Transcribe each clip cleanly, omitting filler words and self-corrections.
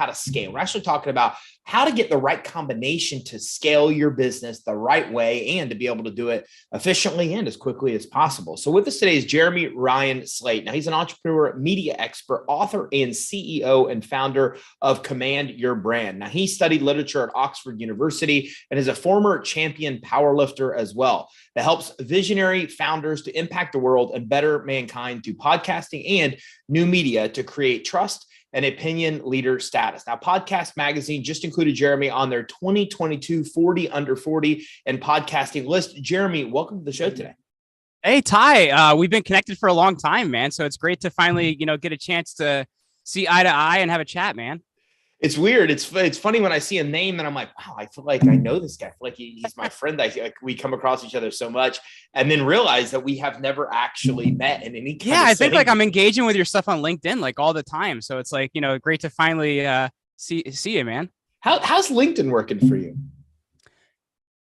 how to scale. We're actually talking about how to get the right combination to scale your business the right way and to be able to do it efficiently and as quickly as possible. So with us today is Jeremy Ryan Slate. Now, he's an entrepreneur, media expert, author, and CEO and founder of Command Your Brand. Now, he studied literature at Oxford University and is a former champion powerlifter as well, that helps visionary founders to impact the world and better mankind through podcasting and new media to create trust and opinion leader status. Now, Podcast Magazine just included Jeremy on their 2022 40 Under 40 and podcasting list. Jeremy, welcome to the show today. Hey, Ty, we've been connected for a long time, man. So it's great to finally, get a chance to see eye to eye and have a chat, man. It's weird. It's funny when I see a name and I'm like, wow, I feel like I know this guy. I feel like he's my friend. We come across each other so much, and then realize that we have never actually met in any kind of I think setting. I'm engaging with your stuff on LinkedIn like all the time. So it's like, great to finally see you, man. How's LinkedIn working for you?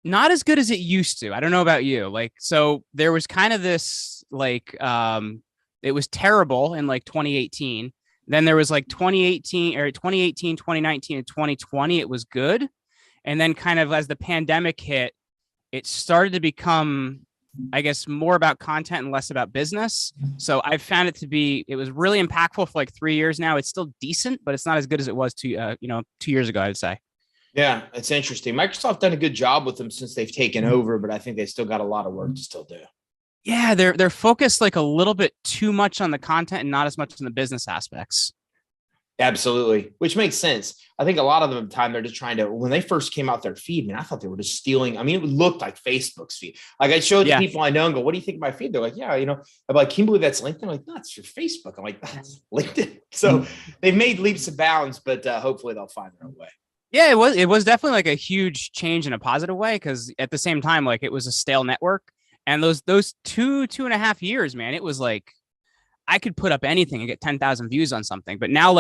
Not as good as it used to. I don't know about you. So there was kind of this it was terrible in 2018. Then there was 2018, 2019, and 2020. It was good. And then kind of as the pandemic hit, it started to become, I guess, more about content and less about business. So I've found it was really impactful for 3 years now. It's still decent, but it's not as good as it was 2 years ago, I'd say. Yeah, it's interesting. Microsoft done a good job with them since they've taken over, but I think they still got a lot of work to still do. Yeah, they're focused a little bit too much on the content and not as much on the business aspects. Absolutely, which makes sense. I think a lot of the time they're just trying to, when they first came out their feed, man, I thought they were just stealing. I mean, it looked like Facebook's feed. I showed the people I know and go, what do you think of my feed? They're like, yeah, I'm like, can you believe that's LinkedIn? I'm like, no, it's your Facebook. I'm like, that's LinkedIn. So they've made leaps and bounds, but hopefully they'll find their own way. Yeah, it was definitely a huge change in a positive way, because at the same time, it was a stale network. And those 2.5 years, man, it was I could put up anything and get 10,000 views on something. But now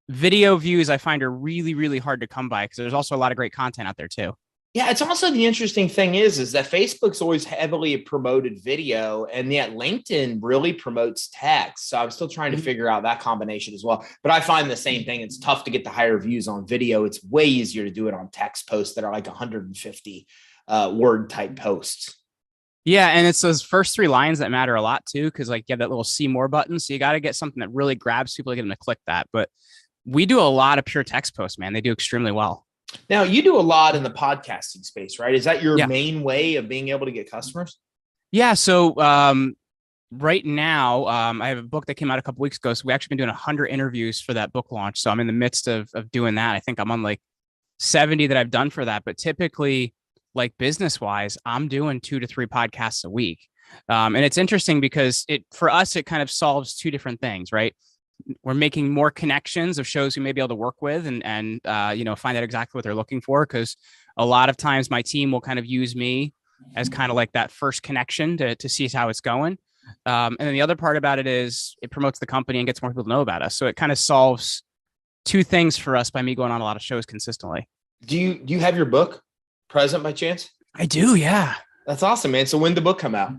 video views I find are really, really hard to come by, because there's also a lot of great content out there too. Yeah, it's also the interesting thing is that Facebook's always heavily promoted video, and yet LinkedIn really promotes text. So I'm still trying to figure out that combination as well. But I find the same thing. It's tough to get the higher views on video. It's way easier to do it on text posts that are 150 word type posts. Yeah, and it's those first 3 lines that matter a lot too, because you have that little see more button. So you got to get something that really grabs people to get them to click that. But we do a lot of pure text posts, man. They do extremely well. Now, you do a lot in the podcasting space, right? Is that your main way of being able to get customers? Yeah. So right now, I have a book that came out a couple weeks ago. So we actually been doing 100 interviews for that book launch. So I'm in the midst of doing that. I think I'm on 70 that I've done for that. But typically, business wise, I'm doing 2 to 3 podcasts a week. And it's interesting because for us, it kind of solves 2 different things, right? We're making more connections of shows we may be able to work with and find out exactly what they're looking for. Because a lot of times my team will kind of use me as kind of that first connection to see how it's going. And then the other part about it is it promotes the company and gets more people to know about us. So it kind of solves 2 things for us by me going on a lot of shows consistently. Do you have your book present by chance? I do. Yeah. That's awesome, man. So when did the book come out?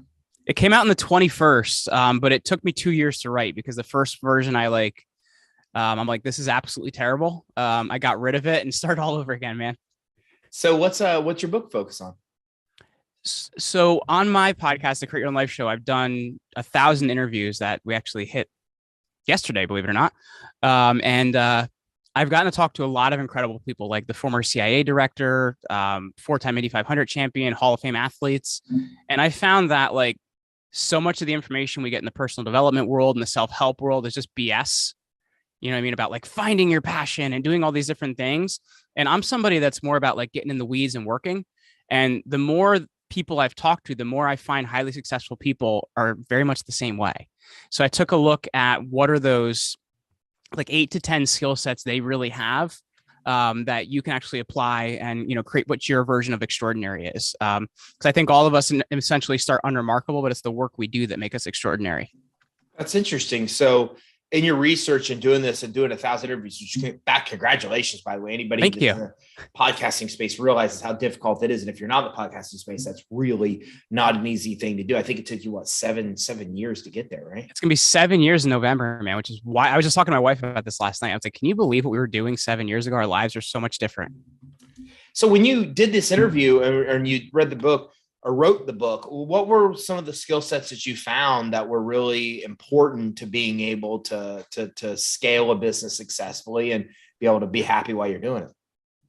It came out on the 21st, but it took me 2 years to write, because the first version I'm this is absolutely terrible. I got rid of it and started all over again, man. So what's your book focus on? So on my podcast, the Create Your Own Life show, I've done 1,000 interviews that we actually hit yesterday, believe it or not. I've gotten to talk to a lot of incredible people, like the former CIA director, 4-time Indy 500 champion, Hall of Fame athletes. And I found that so much of the information we get in the personal development world and the self-help world is just BS. You know what I mean? About finding your passion and doing all these different things. And I'm somebody that's more about getting in the weeds and working. And the more people I've talked to, the more I find highly successful people are very much the same way. So I took a look at what are those 8 to 10 skill sets they really have that you can actually apply and, create what your version of extraordinary is. Because I think all of us essentially start unremarkable, but it's the work we do that make us extraordinary. That's interesting. So in your research and doing this and doing 1,000 interviews, which back, congratulations, by the way. Anybody Thank that's in you. the podcasting space realizes how difficult it is. And if you're not in the podcasting space, that's really not an easy thing to do. I think it took you, what, seven years to get there, right? It's going to be 7 years in November, man, which is why I was just talking to my wife about this last night. I was like, can you believe what we were doing 7 years ago? Our lives are so much different. So when you did this interview and you read the book or wrote the book, what were some of the skill sets that you found that were really important to being able to scale a business successfully and be able to be happy while you're doing it?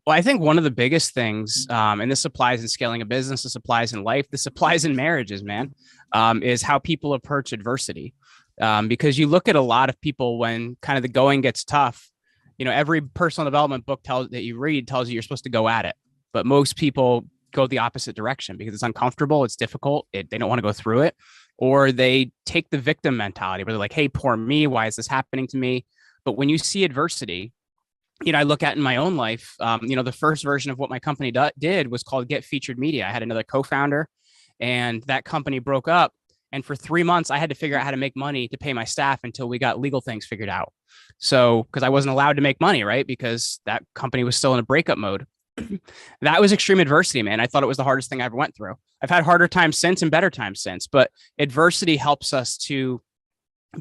Well, I think one of the biggest things, and this applies in scaling a business, this applies in life, this applies in marriages, man, is how people approach adversity. Because you look at a lot of people when kind of the going gets tough, every personal development book that you read tells you you're supposed to go at it. But most people go the opposite direction because it's uncomfortable, it's difficult, they don't want to go through it, or they take the victim mentality where they're like, hey, poor me, why is this happening to me? But when you see adversity, I look at in my own life, the first version of what my company did was called Get Featured Media. I had another co-founder and that company broke up. And for 3 months, I had to figure out how to make money to pay my staff until we got legal things figured out. So, because I wasn't allowed to make money, right? Because that company was still in a breakup mode. That was extreme adversity, man. I thought it was the hardest thing I ever went through. I've had harder times since and better times since, but adversity helps us to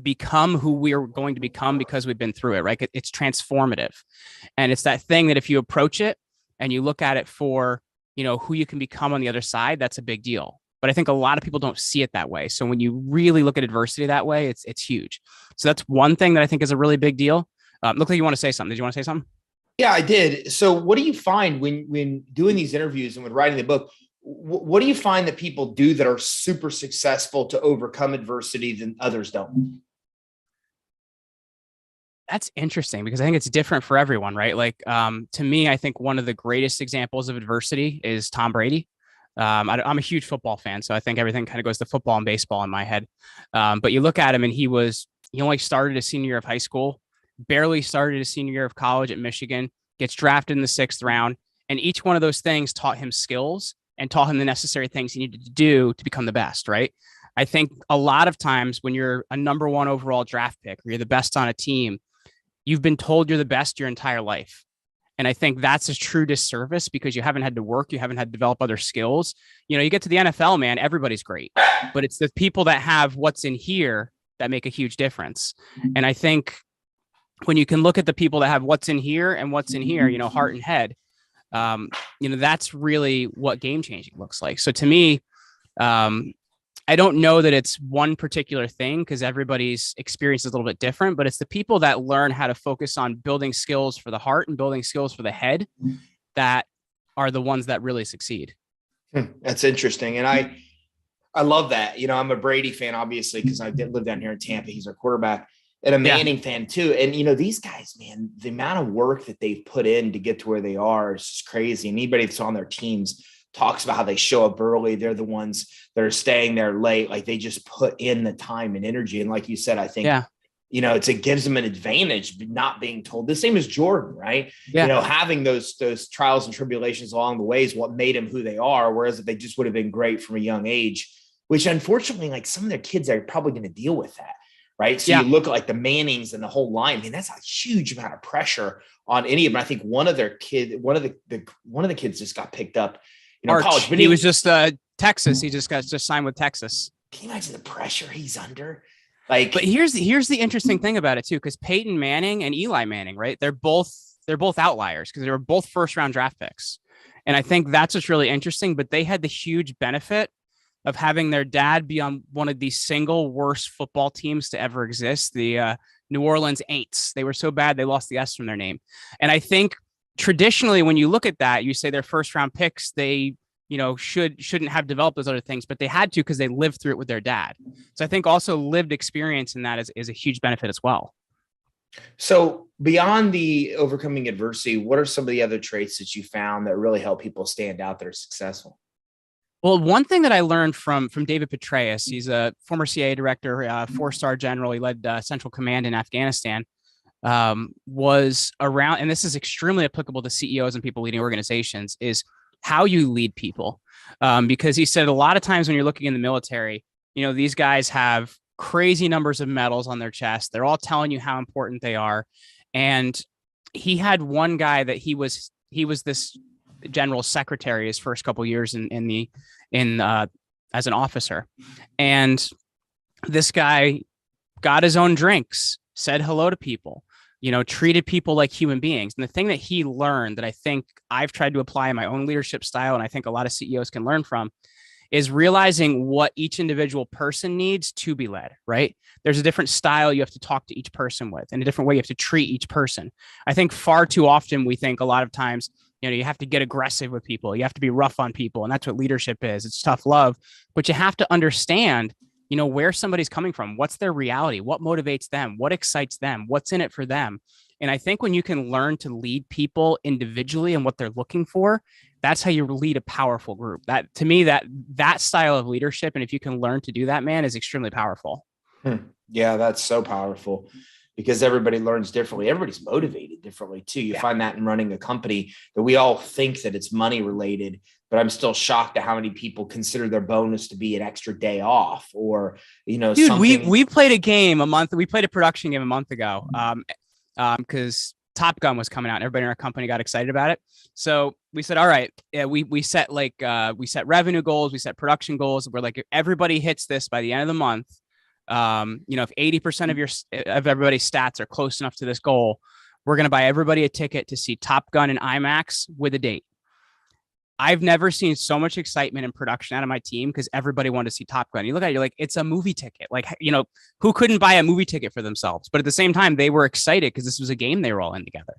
become who we are going to become because we've been through it, right? It's transformative. And it's that thing that if you approach it and you look at it for, who you can become on the other side, that's a big deal. But I think a lot of people don't see it that way. So when you really look at adversity that way, it's huge. So that's one thing that I think is a really big deal. Look like you want to say something. Did you want to say something? Yeah, I did. So what do you find when doing these interviews and when writing the book, what do you find that people do that are super successful to overcome adversity than others don't? That's interesting because I think it's different for everyone, right? Like, to me, I think one of the greatest examples of adversity is Tom Brady. I'm a huge football fan, so I think everything kind of goes to football and baseball in my head. But you look at him and he only started his senior year of high school, barely started his senior year of college at Michigan, gets drafted in the 6th round. And each one of those things taught him skills and taught him the necessary things he needed to do to become the best, right? I think a lot of times when you're a number 1 overall draft pick or you're the best on a team, you've been told you're the best your entire life. And I think that's a true disservice because you haven't had to work, you haven't had to develop other skills. You get to the NFL, man, everybody's great, but it's the people that have what's in here that make a huge difference. And I think when you can look at the people that have what's in here and what's in here, heart and head, that's really what game changing looks like. So to me, I don't know that it's one particular thing because everybody's experience is a little bit different, but it's the people that learn how to focus on building skills for the heart and building skills for the head that are the ones that really succeed. That's interesting. And I love that. I'm a Brady fan, obviously, because I did live down here in Tampa. He's our quarterback. And a Manning fan too. And, these guys, man, the amount of work that they've put in to get to where they are is just crazy. And anybody that's on their teams talks about how they show up early. They're the ones that are staying there late. Like they just put in the time and energy. And like you said, I think, it gives them an advantage not being told. The same as Jordan, right? Yeah. Having those trials and tribulations along the way is what made them who they are. Whereas if they just would have been great from a young age, which unfortunately, like some of their kids are probably going to deal with that. Right. So you look at like the Mannings and the whole line, I mean, that's a huge amount of pressure on any of them. I think one of the kids just got picked up, college. But he was just Texas. He just signed with Texas. Can you imagine the pressure he's under? But here's the interesting thing about it too, because Peyton Manning and Eli Manning, right? They're both outliers because they were both 1st round draft picks. And I think that's what's really interesting, but they had the huge benefit of having their dad be on one of the single worst football teams to ever exist, the New Orleans Aints. They were so bad, they lost the S from their name. And I think traditionally, when you look at that, you say their 1st round picks, they, shouldn't have developed those other things, but they had to because they lived through it with their dad. So I think also lived experience in that is a huge benefit as well. So beyond the overcoming adversity, what are some of the other traits that you found that really help people stand out that are successful? Well, one thing that I learned from David Petraeus, he's a former CIA director, 4-star general. He led Central Command in Afghanistan, was around, and this is extremely applicable to CEOs and people leading organizations, is how you lead people. Because he said a lot of times when you're looking in the military, these guys have crazy numbers of medals on their chest. They're all telling you how important they are. And he had one guy that he was this general secretary his first couple of years in as an officer. And this guy got his own drinks, said hello to people, treated people like human beings. And the thing that he learned that I think I've tried to apply in my own leadership style, and I think a lot of CEOs can learn from, is realizing what each individual person needs to be led, right? There's a different style you have to talk to each person with, and a different way you have to treat each person. I think far too often we think a lot of times, you have to get aggressive with people. You have to be rough on people. And that's what leadership is. It's tough love, but you have to understand, where somebody's coming from, what's their reality, what motivates them, what excites them, what's in it for them. And I think when you can learn to lead people individually and what they're looking for, that's how you lead a powerful group. That, to me, that style of leadership, and if you can learn to do that, man, is extremely powerful. Yeah, that's so powerful because everybody learns differently. Everybody's motivated differently too. You find that in running a company that we all think that it's money related, but I'm still shocked at how many people consider their bonus to be an extra day off or, dude, something. we played a game we played a production game a month ago. Because Top Gun was coming out and everybody in our company got excited about it. So we said, all right, we set we set revenue goals, we set production goals. We're like, if everybody hits this by the end of the month, if 80% of everybody's stats are close enough to this goal, we're going to buy everybody a ticket to see Top Gun in IMAX with a date. I've never seen so much excitement and production out of my team because everybody wanted to see Top Gun. You look at it, you're like, it's a movie ticket. Like, who couldn't buy a movie ticket for themselves? But at the same time, they were excited because this was a game they were all in together.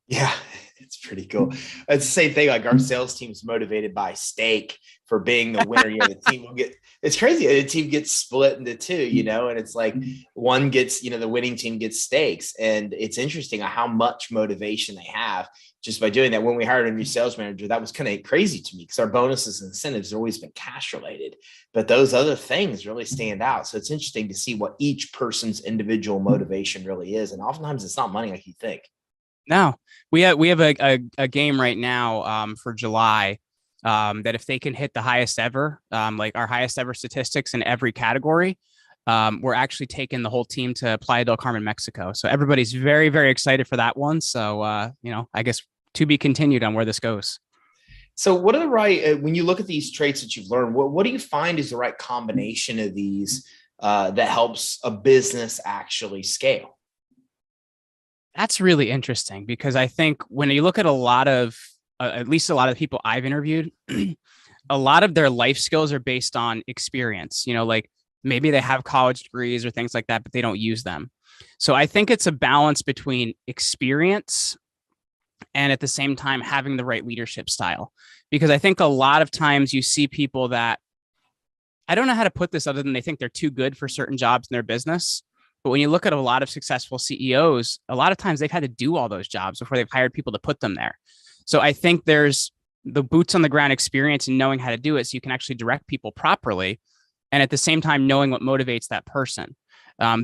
Yeah, it's pretty cool. It's the same thing. Like our sales team's motivated by steak for being the winner. The team will get, it's crazy. The team gets split into two, and it's like one gets, the winning team gets steaks. And it's interesting how much motivation they have just by doing that. When we hired a new sales manager, that was kind of crazy to me because our bonuses and incentives have always been cash related, but those other things really stand out. So it's interesting to see what each person's individual motivation really is. And oftentimes it's not money like you think. No, we have a game right now for July that if they can hit the highest ever, like our highest ever statistics in every category, we're actually taking the whole team to Playa del Carmen, Mexico. So everybody's very, very excited for that one. So, I guess to be continued on where this goes. So what are the right, when you look at these traits that you've learned, what do you find is the right combination of these that helps a business actually scale? That's really interesting because I think when you look at at least a lot of the people I've interviewed, a lot of their life skills are based on experience, like maybe they have college degrees or things like that, but they don't use them. So I think it's a balance between experience and at the same time having the right leadership style, because I think a lot of times you see people that, I don't know how to put this other than they think they're too good for certain jobs in their business. But when you look at a lot of successful CEOs, a lot of times they've had to do all those jobs before they've hired people to put them there. So I think there's the boots on the ground experience and knowing how to do it so you can actually direct people properly. And at the same time, knowing what motivates that person.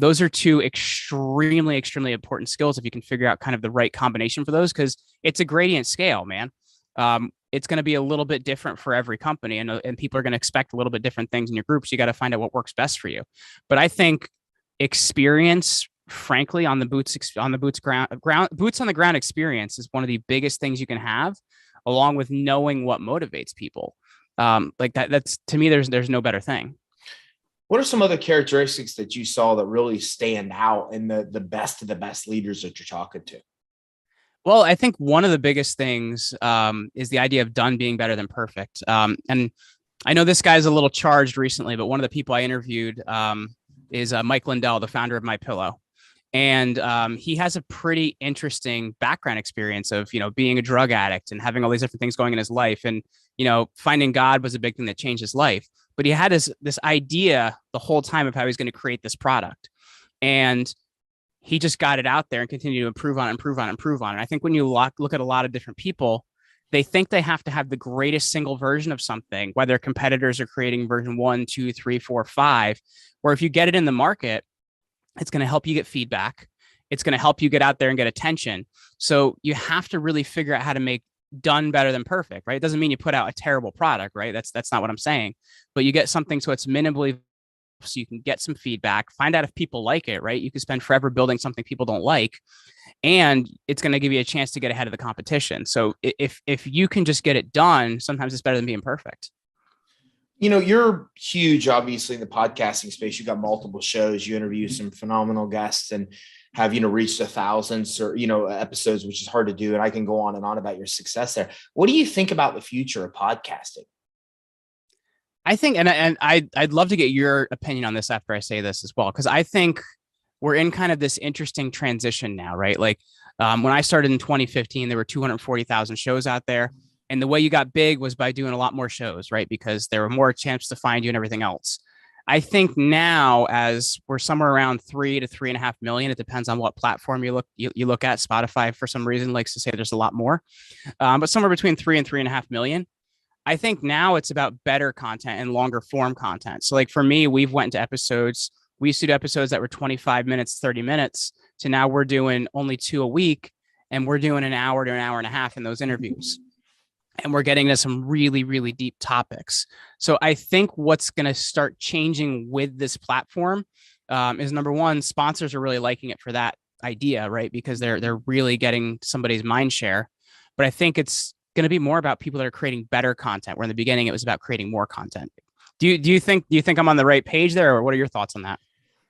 Those are two extremely, extremely important skills if you can figure out kind of the right combination for those, because it's a gradient scale, man. It's going to be a little bit different for every company and people are going to expect a little bit different things in your groups. You got to find out what works best for you. But I think experience, frankly, on the boots on the ground experience is one of the biggest things you can have, along with knowing what motivates people. Like that's to me, there's no better thing. What are some other characteristics that you saw that really stand out in the best of the best leaders that you're talking to? Well, I think one of the biggest things is the idea of done being better than perfect. And I know this guy's a little charged recently, but one of the people I interviewed is Mike Lindell, the founder of MyPillow. And he has a pretty interesting background experience of, being a drug addict and having all these different things going in his life. And, finding God was a big thing that changed his life. But he had this idea the whole time of how he's going to create this product. And he just got it out there and continued to improve on. And I think when you look at a lot of different people, they think they have to have the greatest single version of something, whether competitors are creating version 1, 2, 3, 4, 5, or if you get it in the market, it's going to help you get feedback. It's going to help you get out there and get attention. So you have to really figure out how to make done better than perfect, right? It doesn't mean you put out a terrible product, right? That's not what I'm saying, but you get something so it's minimally so you can get some feedback, find out if people like it, right? You can spend forever building something people don't like, and it's going to give you a chance to get ahead of the competition. So if you can just get it done, sometimes it's better than being perfect. You're huge, obviously, in the podcasting space. You've got multiple shows. You interview some phenomenal guests and have, reached 1,000 or, episodes, which is hard to do. And I can go on and on about your success there. What do you think about the future of podcasting? I think, and I'd love to get your opinion on this after I say this as well, because I think we're in kind of this interesting transition now, right? Like when I started in 2015, there were 240,000 shows out there. And the way you got big was by doing a lot more shows, right? Because there were more chances to find you and everything else. I think now, as we're somewhere around 3 to 3.5 million, it depends on what platform you look at. Spotify, for some reason, likes to say there's a lot more, but somewhere between 3 and 3.5 million. I think now it's about better content and longer form content. So, like for me, we've went into episodes. We used to do episodes that were 25 minutes, 30 minutes, to now we're doing only 2 a week, and we're doing an hour to an hour and a half in those interviews. And we're getting to some really, really deep topics. So I think what's going to start changing with this platform is, number one, sponsors are really liking it for that idea, right? Because they're really getting somebody's mind share. But I think it's going to be more about people that are creating better content, where in the beginning it was about creating more content. Do you think I'm on the right page there, or what are your thoughts on that?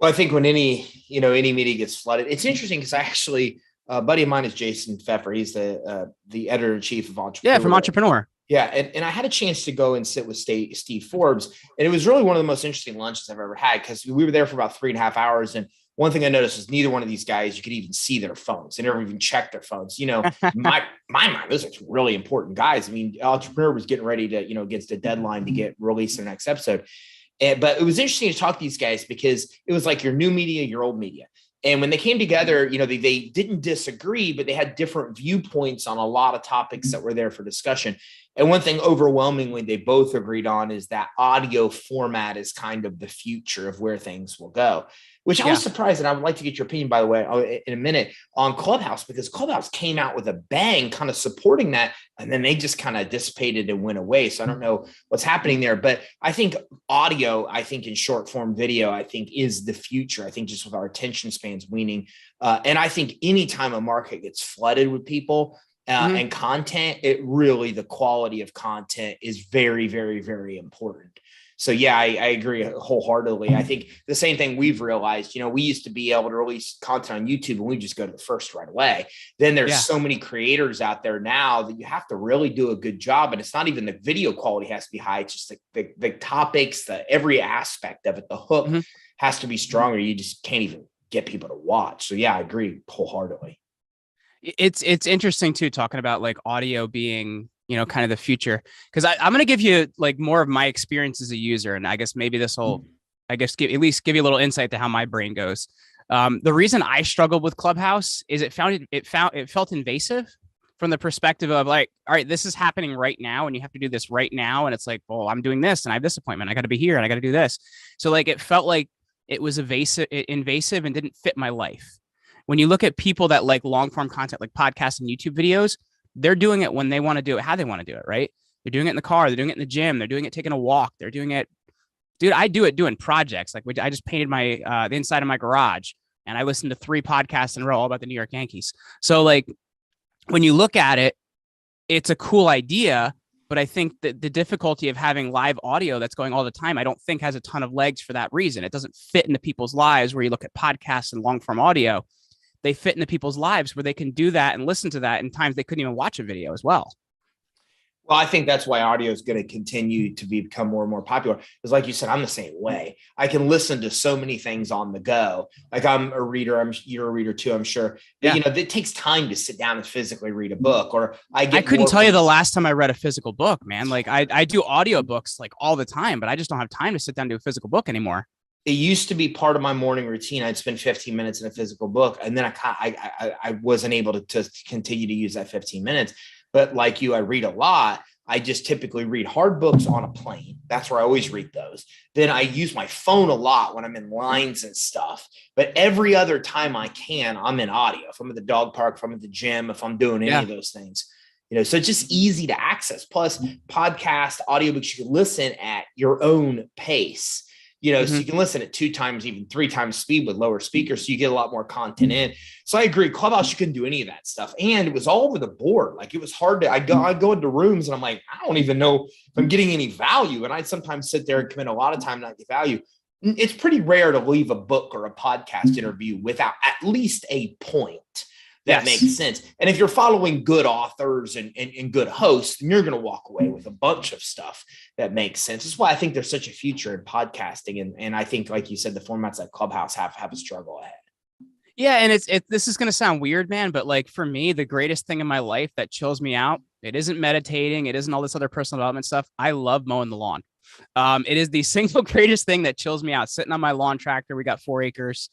Well, I think when any media gets flooded, it's interesting because I actually, a buddy of mine is Jason Pfeffer. He's the editor-in-chief of Entrepreneur. Yeah, from Entrepreneur. Yeah, and I had a chance to go and sit with Steve Forbes, and it was really one of the most interesting lunches I've ever had, because we were there for about 3.5 hours. And one thing I noticed was neither one of these guys, you could even see their phones. They never even checked their phones. My mind, those are really important guys. I mean, Entrepreneur was getting ready to, against a deadline to get released their next episode. But it was interesting to talk to these guys, because it was like your new media, your old media. And when they came together, they didn't disagree, but they had different viewpoints on a lot of topics that were there for discussion. And one thing overwhelmingly they both agreed on is that audio format is kind of the future of where things will go, which I was surprised. And I would like to get your opinion, by the way, in a minute, on Clubhouse, because Clubhouse came out with a bang kind of supporting that. And then they just kind of dissipated and went away. So I don't know what's happening there, but I think audio, in short form video, is the future. I think just with our attention spans weaning. And I think anytime a market gets flooded with people, and content, the quality of content is very, very, very important. So yeah, I agree wholeheartedly. I think the same thing we've realized, we used to be able to release content on YouTube and we just go to the first right away. Then there's so many creators out there now that you have to really do a good job. And it's not even the video quality has to be high. It's just the topics, every aspect of it, the hook has to be stronger. You just can't even get people to watch. So yeah, I agree wholeheartedly. It's interesting too, talking about like audio being, kind of the future, because I'm going to give you like more of my experience as a user. And I guess maybe this will, give you a little insight to how my brain goes. The reason I struggled with Clubhouse is it felt invasive from the perspective of like, all right, this is happening right now and you have to do this right now. And it's like, well, I'm doing this and I have this appointment. I got to be here and I got to do this. So like, it felt like it was invasive and didn't fit my life. When you look at people that like long form content, like podcasts and YouTube videos, they're doing it when they want to do it, how they want to do it, right? They're doing it in the car. They're doing it in the gym. They're doing it taking a walk. They're doing it. Dude, I do it doing projects. Like I just painted the inside of my garage and I listened to 3 podcasts in a row all about the New York Yankees. So like when you look at it, it's a cool idea, but I think that the difficulty of having live audio that's going all the time, I don't think has a ton of legs for that reason. It doesn't fit into people's lives where you look at podcasts and long form audio. They fit into people's lives where they can do that and listen to that in times they couldn't even watch a video as well. Well, I think that's why audio is going to continue to become more and more popular. Because like you said, I'm the same way. I can listen to so many things on the go. Like I'm a reader. You're a reader too, I'm sure. But, it takes time to sit down and physically read a book. Or I couldn't tell you the last time I read a physical book, man. Like I do audiobooks like all the time, but I just don't have time to sit down and do a physical book anymore. It used to be part of my morning routine. I'd spend 15 minutes in a physical book. And then I wasn't able to continue to use that 15 minutes. But like you, I read a lot. I just typically read hard books on a plane. That's where I always read those. Then I use my phone a lot when I'm in lines and stuff. But every other time I can, I'm in audio. If I'm at the dog park, if I'm at the gym, if I'm doing any of those things. So it's just easy to access. Plus, podcast, audiobooks, you can listen at your own pace. so you can listen at 2 times, even 3 times speed with lower speakers. So you get a lot more content in. So I agree. Clubhouse, you couldn't do any of that stuff. And it was all over the board. Like it was hard to, I go into rooms and I'm like, I don't even know if I'm getting any value. And I'd sometimes sit there and commit a lot of time and not get value. It's pretty rare to leave a book or a podcast interview without at least a point that makes sense. And if you're following good authors and good hosts, then you're going to walk away with a bunch of stuff that makes sense. That's why I think there's such a future in podcasting. And I think, like you said, the formats like Clubhouse have a struggle ahead. Yeah. And this is going to sound weird, man, but like for me, the greatest thing in my life that chills me out, it isn't meditating. It isn't all this other personal development stuff. I love mowing the lawn. It is the single greatest thing that chills me out, sitting on my lawn tractor. We got 4 acres.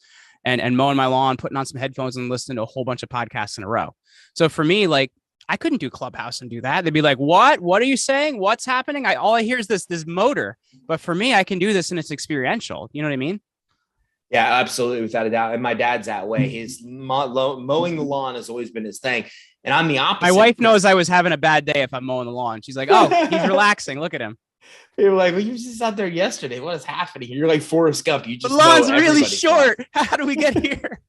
And mowing my lawn, putting on some headphones and listening to a whole bunch of podcasts in a row. So for me, like, I couldn't do Clubhouse and do that. They'd be like, what are you saying? What's happening? All I hear is this motor. But for me, I can do this and it's experiential. You know what I mean? Yeah, absolutely. Without a doubt. And my dad's that way. His mowing the lawn has always been his thing. And I'm the opposite. My wife knows I was having a bad day if I'm mowing the lawn. She's like, oh, he's relaxing. Look at him. You're like, well, you were just out there yesterday. What is happening? You're like Forrest Gump. You just the lawn's really short. How do we get here?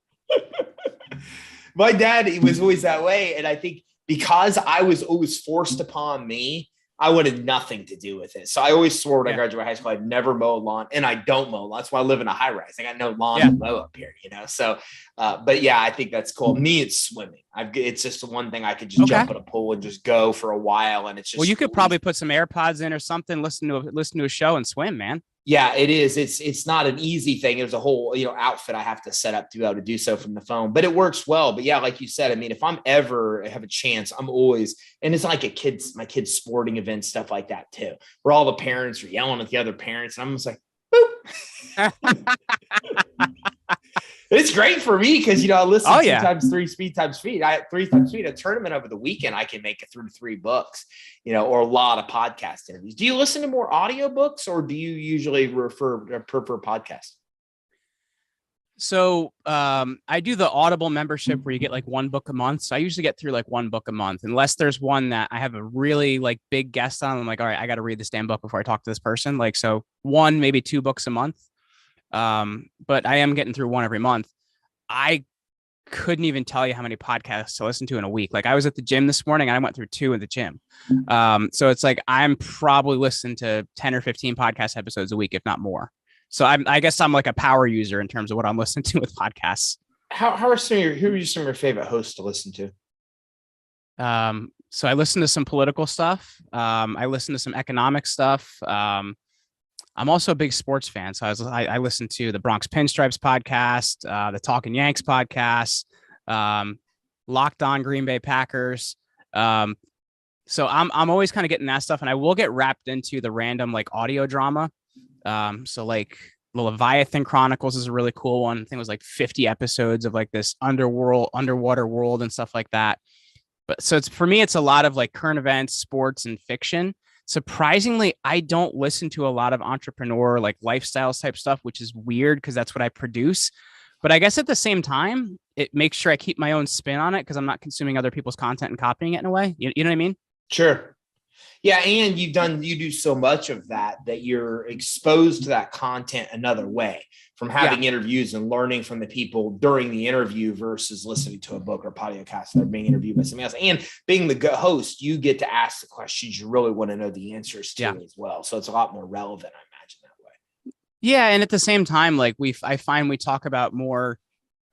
My dad, he was always that way. And I think because I was always forced upon me, I wanted nothing to do with it. So I always swore when I graduated high school, I'd never mow a lawn, and I don't mow. That's why I live in a high rise. I got no lawn to mow up here, So, but yeah, I think that's cool. Me, it's swimming. It's just the one thing I could just jump in a pool and just go for a while. And it's just, well, you could probably put some AirPods in or something, listen to a show and swim, man. Yeah, it is. It's not an easy thing. There's a whole, outfit I have to set up to be able to do so from the phone, but it works well. But yeah, like you said, I mean, if I'm ever have a chance, I'm always, and it's like my kids' sporting events, stuff like that too, where all the parents are yelling at the other parents. And I'm just like, boop. It's great for me because, I listen 2 times 3 speed times speed. 3 times speed, a tournament over the weekend, I can make it through 3 books, or a lot of podcast interviews. Do you listen to more audiobooks or do you usually prefer podcasts? So I do the Audible membership where you get like 1 book a month. So I usually get through like 1 book a month, unless there's one that I have a really like big guest on. I'm like, all right, I got to read this damn book before I talk to this person. Like, so 1, maybe 2 books a month. But I am getting through 1 every month. I couldn't even tell you how many podcasts to listen to in a week. Like I was at the gym this morning and I went through 2 in the gym. So it's like, I'm probably listening to 10 or 15 podcast episodes a week, if not more. So I guess I'm like a power user in terms of what I'm listening to with podcasts. Who are some of your favorite hosts to listen to? So I listen to some political stuff. I listen to some economic stuff. I'm also a big sports fan. So I listen to the Bronx Pinstripes podcast, the Talking Yanks podcast, Locked On Green Bay Packers. So I'm always kind of getting that stuff, and I will get wrapped into the random like audio drama. So like the Leviathan Chronicles is a really cool one. I think it was like 50 episodes of like this underwater world and stuff like that. But so for me, it's a lot of like current events, sports, and fiction. Surprisingly, I don't listen to a lot of entrepreneur, like lifestyles type stuff, which is weird because that's what I produce. But I guess at the same time, it makes sure I keep my own spin on it because I'm not consuming other people's content and copying it in a way. You know what I mean? Sure. Yeah. And you do so much of that you're exposed to that content another way, from having interviews and learning from the people during the interview versus listening to a book or podcast that are being interviewed by somebody else. And being the host, you get to ask the questions you really want to know the answers to as well. So it's a lot more relevant, I imagine, that way. Yeah. And at the same time, like I find we talk about more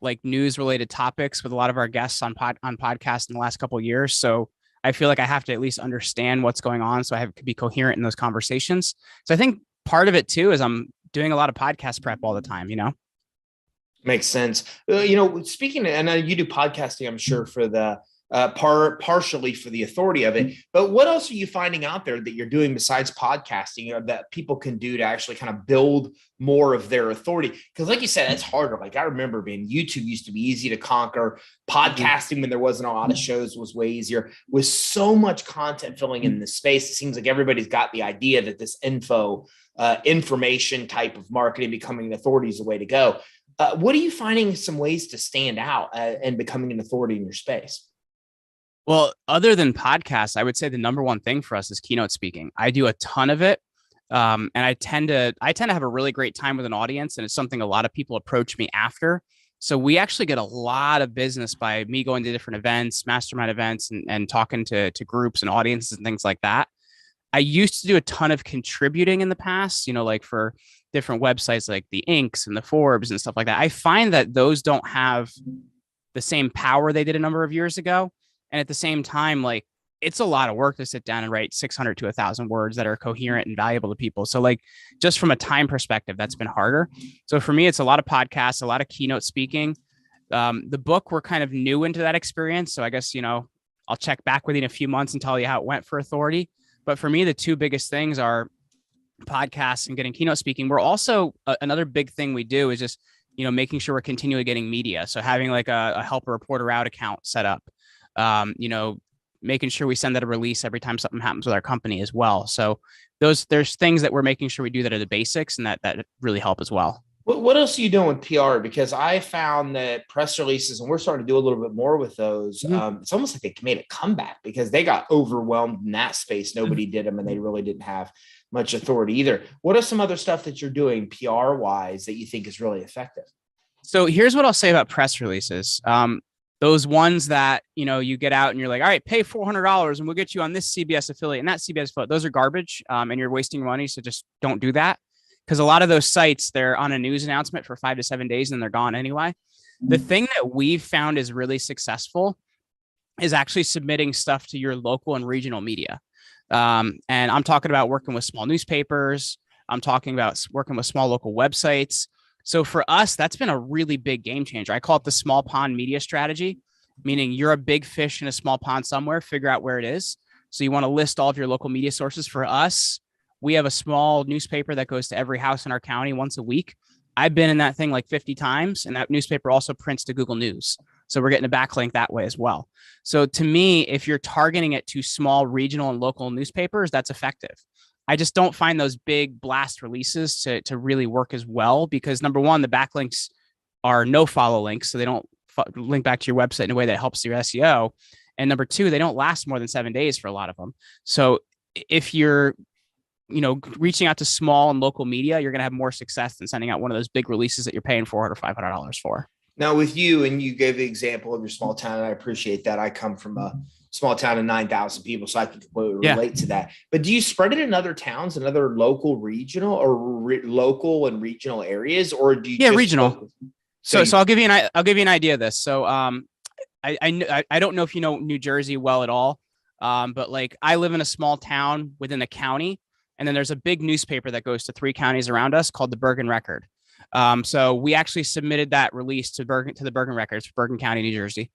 like news related topics with a lot of our guests on podcasts in the last couple of years. So I feel like I have to at least understand what's going on so I have to be coherent in those conversations. So I think part of it too is I'm doing a lot of podcast prep all the time, Makes sense. Speaking of, and you do podcasting, I'm sure for the partially for the authority of it, but what else are you finding out there that you're doing besides podcasting that people can do to actually kind of build more of their authority? Because like you said, it's harder. Like I remember YouTube used to be easy to conquer. Podcasting, when there wasn't a lot of shows, was way easier. With so much content filling in this space, it seems like everybody's got the idea that this information type of marketing, becoming an authority, is the way to go. What are you finding some ways to stand out and becoming an authority in your space? Well, other than podcasts, I would say the number one thing for us is keynote speaking. I do a ton of it. And I tend to have a really great time with an audience, and it's something a lot of people approach me after. So we actually get a lot of business by me going to different events, mastermind events, and talking to groups and audiences and things like that. I used to do a ton of contributing in the past, like for different websites like the Inks and the Forbes and stuff like that. I find that those don't have the same power they did a number of years ago. And at the same time, like, it's a lot of work to sit down and write 600 to 1,000 words that are coherent and valuable to people. So like, just from a time perspective, that's been harder. So for me, it's a lot of podcasts, a lot of keynote speaking. The book, we're kind of new into that experience. So I guess, I'll check back with you in a few months and tell you how it went for Authority. But for me, the two biggest things are podcasts and getting keynote speaking. We're also another big thing we do is just, making sure we're continually getting media. So having like a help a reporter out account set up, making sure we send out a release every time something happens with our company as well. So there's things that we're making sure we do that are the basics, and that really help as well. What else are you doing with PR? Because I found that press releases, and we're starting to do a little bit more with those. Mm-hmm. It's almost like they made a comeback because they got overwhelmed in that space. Nobody did them, and they really didn't have much authority either. What are some other stuff that you're doing PR wise that you think is really effective? So here's what I'll say about press releases. Those ones that, you get out and you're like, all right, pay $400 and we'll get you on this CBS affiliate and that CBS affiliate. Those are garbage, and you're wasting money. So just don't do that. Because a lot of those sites, they're on a news announcement for 5 to 7 days and they're gone anyway. The thing that we've found is really successful is actually submitting stuff to your local and regional media. And I'm talking about working with small newspapers. I'm talking about working with small local websites. So for us, that's been a really big game changer. I call it the small pond media strategy, meaning you're a big fish in a small pond somewhere, figure out where it is. So you want to list all of your local media sources. For us, we have a small newspaper that goes to every house in our county once a week. I've been in that thing like 50 times, and that newspaper also prints to Google News. So we're getting a backlink that way as well. So to me, if you're targeting it to small regional and local newspapers, that's effective. I just don't find those big blast releases to really work as well because, number one, the backlinks are no follow links. So they don't link back to your website in a way that helps your SEO. And number two, they don't last more than 7 days for a lot of them. So if you're reaching out to small and local media, you're going to have more success than sending out one of those big releases that you're paying $400 or $500 for. Now with you, and you gave the example of your small town, and I appreciate that. I come from a small town of 9,000 people, so I can completely relate to that. But do you spread it in other towns and other local, regional, or local and regional areas, or do you? Yeah, regional. So I'll give you an idea of this. So I don't know if you know New Jersey well at all, but like I live in a small town within a county, and then there's a big newspaper that goes to 3 counties around us called the Bergen Record. So we actually submitted that release to the Bergen Records for Bergen County, New Jersey.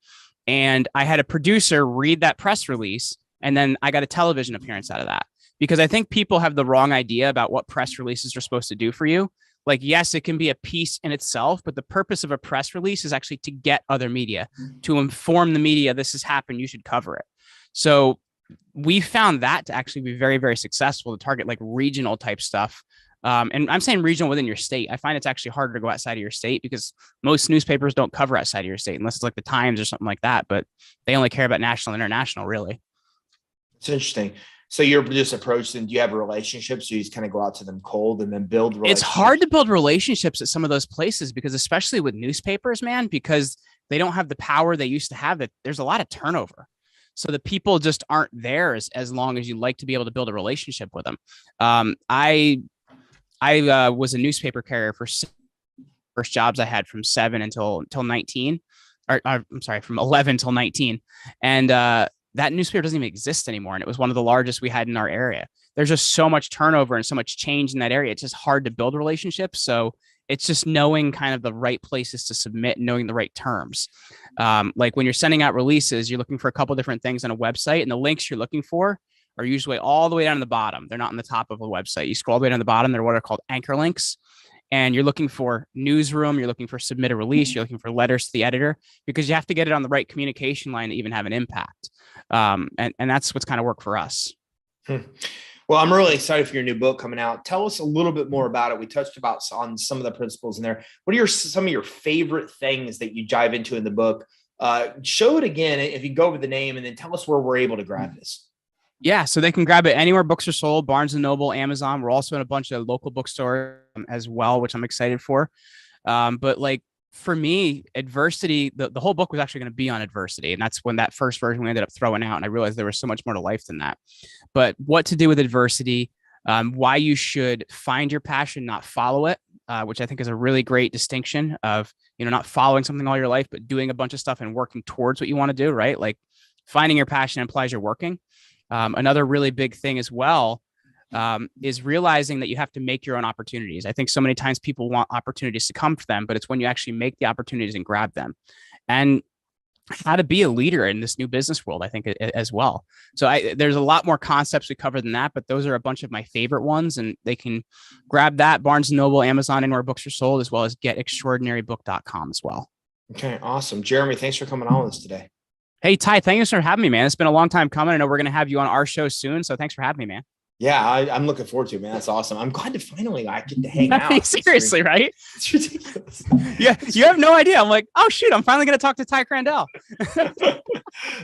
And I had a producer read that press release, and then I got a television appearance out of that because I think people have the wrong idea about what press releases are supposed to do for you. Like, yes, it can be a piece in itself, but the purpose of a press release is actually to get other media, to inform the media this has happened, you should cover it. So we found that to actually be very, very successful to target like regional type stuff. And I'm saying regional within your state. I find it's actually harder to go outside of your state because most newspapers don't cover outside of your state unless it's like the Times or something like that. But they only care about national and international, really. It's interesting. So you're just approached, and do you have relationships? So you just kind of go out to them cold and then build relationships? It's hard to build relationships at some of those places because especially with newspapers, man, because they don't have the power they used to have. That there's a lot of turnover. So the people just aren't there as long as you like to be able to build a relationship with them. I was a newspaper carrier for first jobs I had from 7 until 19, or I'm sorry, from 11 till 19. And that newspaper doesn't even exist anymore. And it was one of the largest we had in our area. There's just so much turnover and so much change in that area. It's just hard to build relationships. So it's just knowing kind of the right places to submit, knowing the right terms. Like when you're sending out releases, you're looking for a couple different things on a website, and the links you're looking for are usually all the way down to the bottom. They're not on the top of a website. You scroll all the way down to the bottom. They're what are called anchor links. And you're looking for newsroom. You're looking for submit a release. You're looking for letters to the editor because you have to get it on the right communication line to even have an impact. And that's what's kind of worked for us. Well, I'm really excited for your new book coming out. Tell us a little bit more about it. We touched on some of the principles in there. What are some of your favorite things that you dive into in the book? Show it again if you go over the name, and then tell us where we're able to grab this. Yeah, so they can grab it anywhere books are sold, Barnes and Noble, Amazon. We're also in a bunch of local bookstores as well, which I'm excited for. But like for me, adversity, the whole book was actually going to be on adversity. And that's when that first version we ended up throwing out. And I realized there was so much more to life than that. But what to do with adversity, why you should find your passion, not follow it, which I think is a really great distinction of, not following something all your life, but doing a bunch of stuff and working towards what you want to do, right? Like finding your passion implies you're working. Another really big thing as well is realizing that you have to make your own opportunities. I think so many times people want opportunities to come to them, but it's when you actually make the opportunities and grab them. And how to be a leader in this new business world, I think, as well. So there's a lot more concepts we cover than that, but those are a bunch of my favorite ones. And they can grab that Barnes & Noble, Amazon, anywhere books are sold, as well as getextraordinarybook.com as well. Okay, awesome. Jeremy, thanks for coming on with us today. Hey, Ty, thank you for having me, man. It's been a long time coming. I know we're going to have you on our show soon. So thanks for having me, man. Yeah, I'm looking forward to it, man. That's awesome. I'm glad to finally get to hang out. Seriously, right? It's ridiculous. Yeah, you have no idea. I'm like, oh, shoot, I'm finally going to talk to Ty Crandell.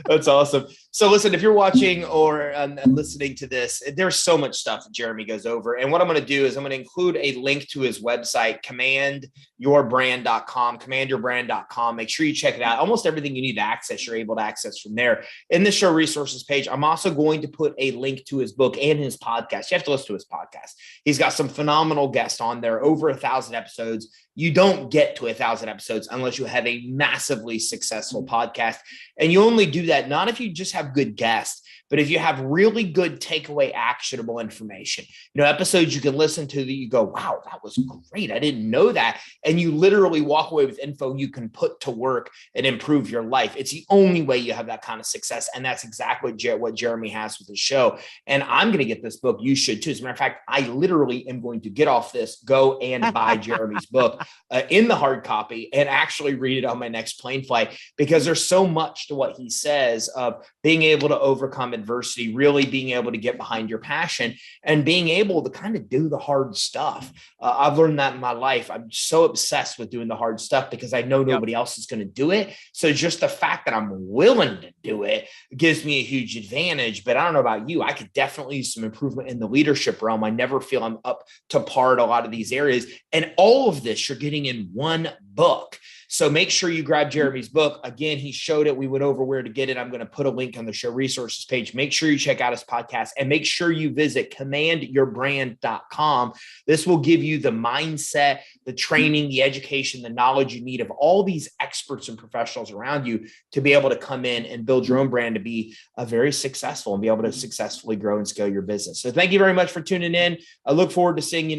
That's awesome. So listen, if you're watching or listening to this, there's so much stuff that Jeremy goes over. And what I'm going to do is I'm going to include a link to his website, commandyourbrand.com. Make sure you check it out. Almost everything you need to access, you're able to access from there. In the show resources page, I'm also going to put a link to his book and his podcast. You have to listen to his podcast. He's got some phenomenal guests on there, over 1,000 episodes. You don't get to 1,000 episodes unless you have a massively successful podcast. And you only do that not if you just have good guests, but if you have really good takeaway, actionable information, episodes you can listen to that you go, wow, that was great. I didn't know that. And you literally walk away with info you can put to work and improve your life. It's the only way you have that kind of success. And that's exactly what Jeremy has with his show. And I'm going to get this book. You should too. As a matter of fact, I literally am going to get off this, go and buy Jeremy's book in the hard copy and actually read it on my next plane flight, because there's so much to what he says of being able to overcome adversity, really being able to get behind your passion and being able to kind of do the hard stuff. I've learned that in my life. I'm so obsessed with doing the hard stuff because I know nobody else is going to do it. So just the fact that I'm willing to do it gives me a huge advantage. But I don't know about you. I could definitely use some improvement in the leadership realm. I never feel I'm up to par at a lot of these areas. And all of this you're getting in one book. So make sure you grab Jeremy's book. Again, he showed it. We went over where to get it. I'm going to put a link on the show resources page. Make sure you check out his podcast and make sure you visit commandyourbrand.com. This will give you the mindset, the training, the education, the knowledge you need of all these experts and professionals around you to be able to come in and build your own brand to be very successful and be able to successfully grow and scale your business. So thank you very much for tuning in. I look forward to seeing you next.